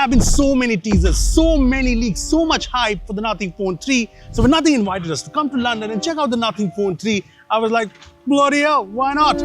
have been so many teasers, so many leaks, so much hype for the Nothing Phone 3. So when Nothing invited us to come to London and check out the Nothing Phone 3, I was like, bloody hell, why not?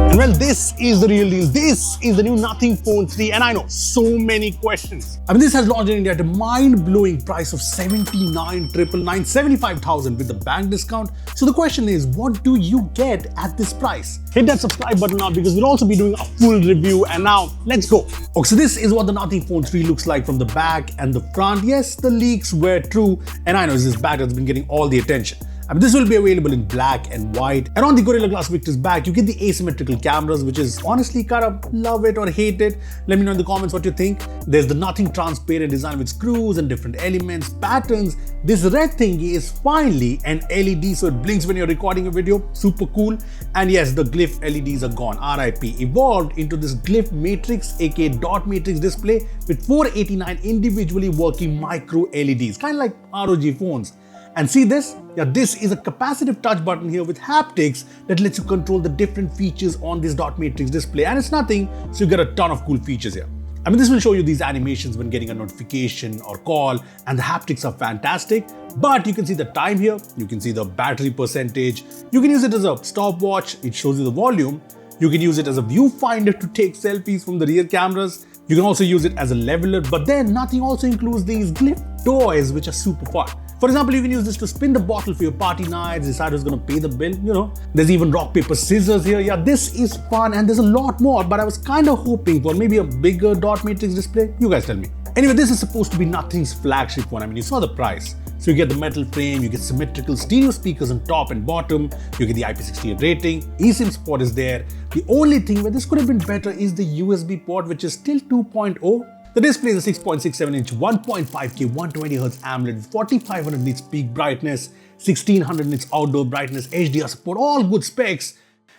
And well, this is the real deal. This is the new Nothing Phone 3, and I know so many questions. I mean, this has launched in India at a mind-blowing price of 79,999, 75,000 with the bank discount. So the question is, what do you get at this price? Hit that subscribe button now because we'll also be doing a full review. And now, let's go. Okay, so this is what the Nothing Phone 3 looks like from the back and the front. Yes, the leaks were true, and I know this back has been getting all the attention. I mean, this will be available in black and white. And on the Gorilla Glass Victor's back, you get the asymmetrical cameras, which is honestly kind of love it or hate it. Let me know in the comments what you think. There's the Nothing transparent design with screws and different elements, patterns. This red thingy is finally an LED, so it blinks when you're recording a video. Super cool. And yes, the Glyph LEDs are gone. RIP. Evolved into this Glyph Matrix, aka dot matrix display with 489 individually working micro LEDs, kind of like ROG phones. And see this? Yeah, this is a capacitive touch button here with haptics that lets you control the different features on this dot matrix display. And it's nothing, so you get a ton of cool features here. I mean, this will show you these animations when getting a notification or call, and the haptics are fantastic. But you can see the time here, you can see the battery percentage, you can use it as a stopwatch, it shows you the volume, you can use it as a viewfinder to take selfies from the rear cameras, you can also use it as a leveler, but then Nothing also includes these Glyph toys, which are super fun. For example, you can use this to spin the bottle for your party nights, decide who's going to pay the bill, you know. There's even rock, paper, scissors here. Yeah, this is fun and there's a lot more, but I was kind of hoping for maybe a bigger dot matrix display. You guys tell me. Anyway, this is supposed to be Nothing's flagship one. I mean, you saw the price. So you get the metal frame, you get symmetrical stereo speakers on top and bottom, you get the IP68 rating, eSIM support is there. The only thing where this could have been better is the USB port, which is still 2.0. The display is a 6.67-inch, 1.5K, 120Hz AMOLED with 4500 nits peak brightness, 1600 nits outdoor brightness, HDR support, all good specs.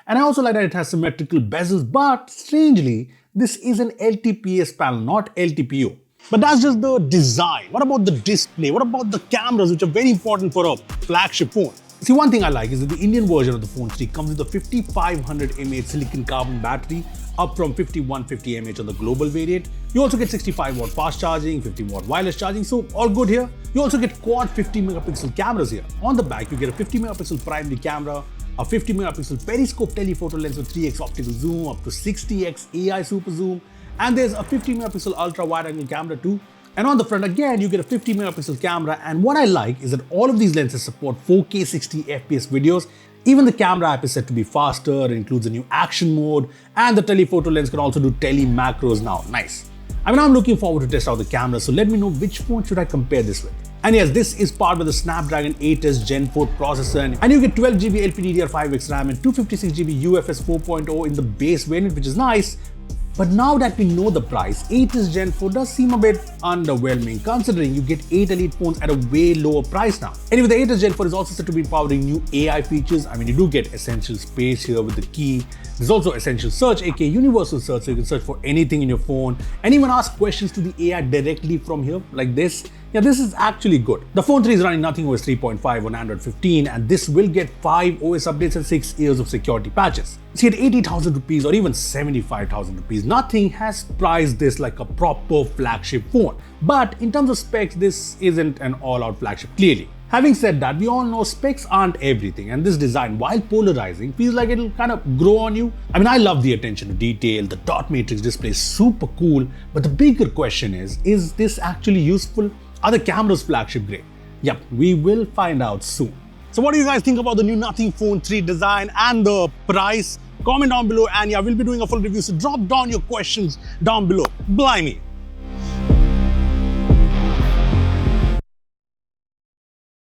And I also like that it has symmetrical bezels, but strangely, this is an LTPS panel, not LTPO. But that's just the design. What about the display? What about the cameras, which are very important for a flagship phone? See, one thing I like is that the Indian version of the Phone 3 comes with a 5500 mAh silicon carbon battery, up from 5150 mAh on the global variant. You also get 65 watt fast charging, 50 watt wireless charging, so all good here. You also get quad 50 megapixel cameras here. On the back, you get a 50 megapixel primary camera, a 50 megapixel periscope telephoto lens with 3x optical zoom, up to 60x AI super zoom, and there's a 50 megapixel ultra wide angle camera too. And on the front again, you get a 50 megapixel camera, and what I like is that all of these lenses support 4K 60 FPS videos. Even the camera app is set to be faster, it includes a new action mode, and the telephoto lens can also do tele macros now. Nice. I mean, I'm looking forward to test out the camera, so let me know which phone should I compare this with. And yes, this is powered with the Snapdragon 8S Gen 4 processor, and you get 12GB LPDDR5X RAM and 256GB UFS 4.0 in the base variant, which is nice. But now that we know the price, 8S Gen 4 does seem a bit underwhelming considering you get 8 Elite phones at a way lower price now. Anyway, the 8S Gen 4 is also said to be powering new AI features. I mean, you do get Essential Space here with the key. There's also Essential Search, aka Universal Search, so you can search for anything in your phone and even ask questions to the AI directly from here, like this. Yeah, this is actually good. The Phone 3 is running Nothing OS 3.5 on Android 15, and this will get 5 OS updates and 6 years of security patches. See, at 80,000 rupees or even 75,000 rupees, Nothing has priced this like a proper flagship phone. But in terms of specs, this isn't an all-out flagship, clearly. Having said that, we all know specs aren't everything, and this design, while polarizing, feels like it'll kind of grow on you. I mean, I love the attention to detail, the dot matrix display is super cool, but the bigger question is this actually useful? Are the cameras flagship grade? Yep, we will find out soon. So what do you guys think about the new Nothing Phone 3 design and the price? Comment down below, and yeah, we'll be doing a full review, so drop down your questions down below. Blimey.